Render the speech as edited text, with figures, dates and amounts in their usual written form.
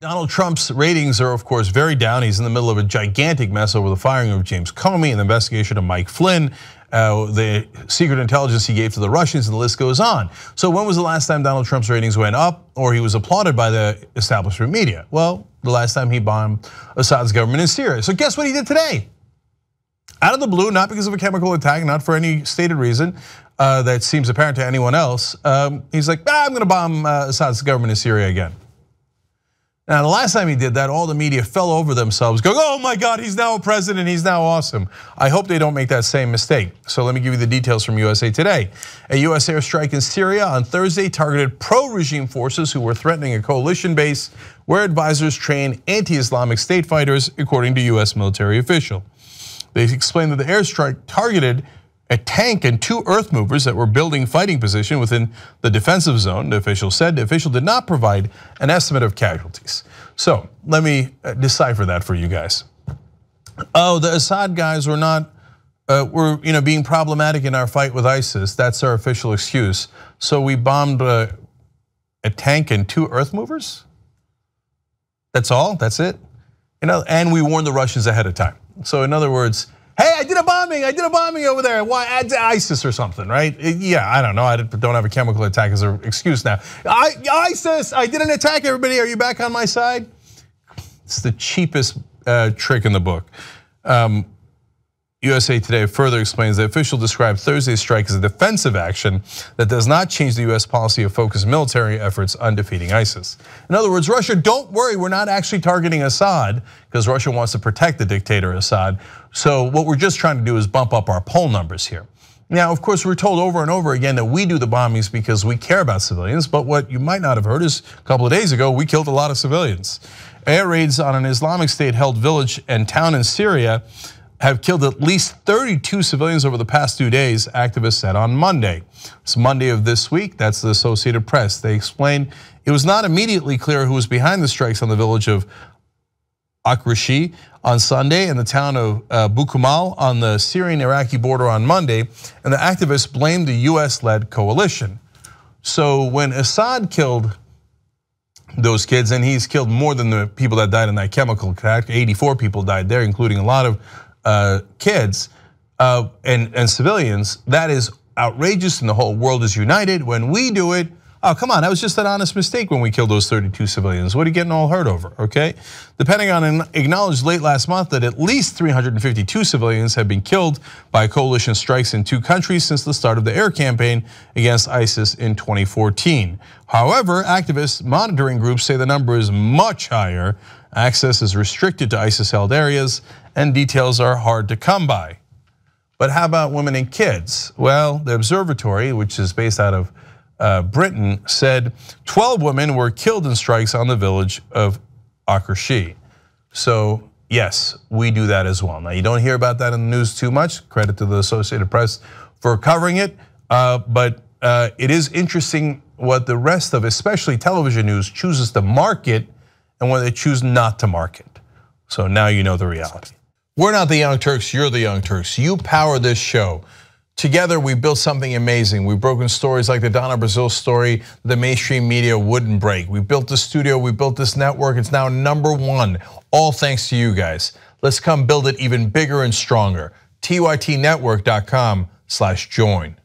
Donald Trump's ratings are, of course, very down. He's in the middle of a gigantic mess over the firing of James Comey and the investigation of Mike Flynn, the secret intelligence he gave to the Russians, and the list goes on. So when was the last time Donald Trump's ratings went up or he was applauded by the establishment media? Well, the last time he bombed Assad's government in Syria. So guess what he did today? Out of the blue, not because of a chemical attack, not for any stated reason that seems apparent to anyone else. He's like, I'm gonna bomb Assad's government in Syria again. Now, the last time he did that, all the media fell over themselves going, oh my God, he's now a president, he's now awesome. I hope they don't make that same mistake. So let me give you the details from USA Today. A US airstrike in Syria on Thursday targeted pro-regime forces who were threatening a coalition base where advisors train anti-Islamic state fighters, according to US military official. They explained that the airstrike targeted a tank and 2 earth movers that were building fighting position within the defensive zone, the official said. The official did not provide an estimate of casualties. So let me decipher that for you guys. Oh, the Assad guys were not, were being problematic in our fight with ISIS. That's our official excuse. So we bombed a tank and 2 earth movers? That's all, that's it? And we warned the Russians ahead of time. So in other words, hey, I did a bombing over there. Why, ISIS or something, right? Yeah, I don't know. I don't have a chemical attack as an excuse now. ISIS, I did an attack. Everybody, are you back on my side? It's the cheapest trick in the book. USA Today further explains the official described Thursday's strike as a defensive action that does not change the US policy of focused military efforts on defeating ISIS. In other words, Russia, don't worry, we're not actually targeting Assad because Russia wants to protect the dictator Assad. So what we're just trying to do is bump up our poll numbers here. Now, of course, we're told over and over again that we do the bombings because we care about civilians, but what you might not have heard is a couple of days ago, we killed a lot of civilians. Air raids on an Islamic State-held village and town in Syria have killed at least 32 civilians over the past 2 days, activists said on Monday. It's Monday of this week, that's the Associated Press. They explained it was not immediately clear who was behind the strikes on the village of Akrashi on Sunday and the town of Bukamal on the Syrian-Iraqi border on Monday, and the activists blamed the US-led coalition. So when Assad killed those kids, and he's killed more than the people that died in that chemical attack, 84 people died there, including a lot of kids and civilians, that is outrageous and the whole world is united. When we do it, oh, come on, that was just an honest mistake when we killed those 32 civilians. What are you getting all hurt over, okay? The Pentagon acknowledged late last month that at least 352 civilians have been killed by coalition strikes in 2 countries since the start of the air campaign against ISIS in 2014. However, activists monitoring groups say the number is much higher. Access is restricted to ISIS-held areas and details are hard to come by. But how about women and kids? Well, the observatory, which is based out of Britain, said 12 women were killed in strikes on the village of Akrashi. So yes, we do that as well. Now you don't hear about that in the news too much. Credit to the Associated Press for covering it. But it is interesting what the rest of, especially television news, chooses to market and when they choose not to market. So now you know the reality. We're not the Young Turks, you're the Young Turks. You power this show. Together we built something amazing. We've broken stories like the Donna Brazil story the mainstream media wouldn't break. We built the studio, we built this network, it's now #1, all thanks to you guys. Let's come build it even bigger and stronger. tytnetwork.com/join.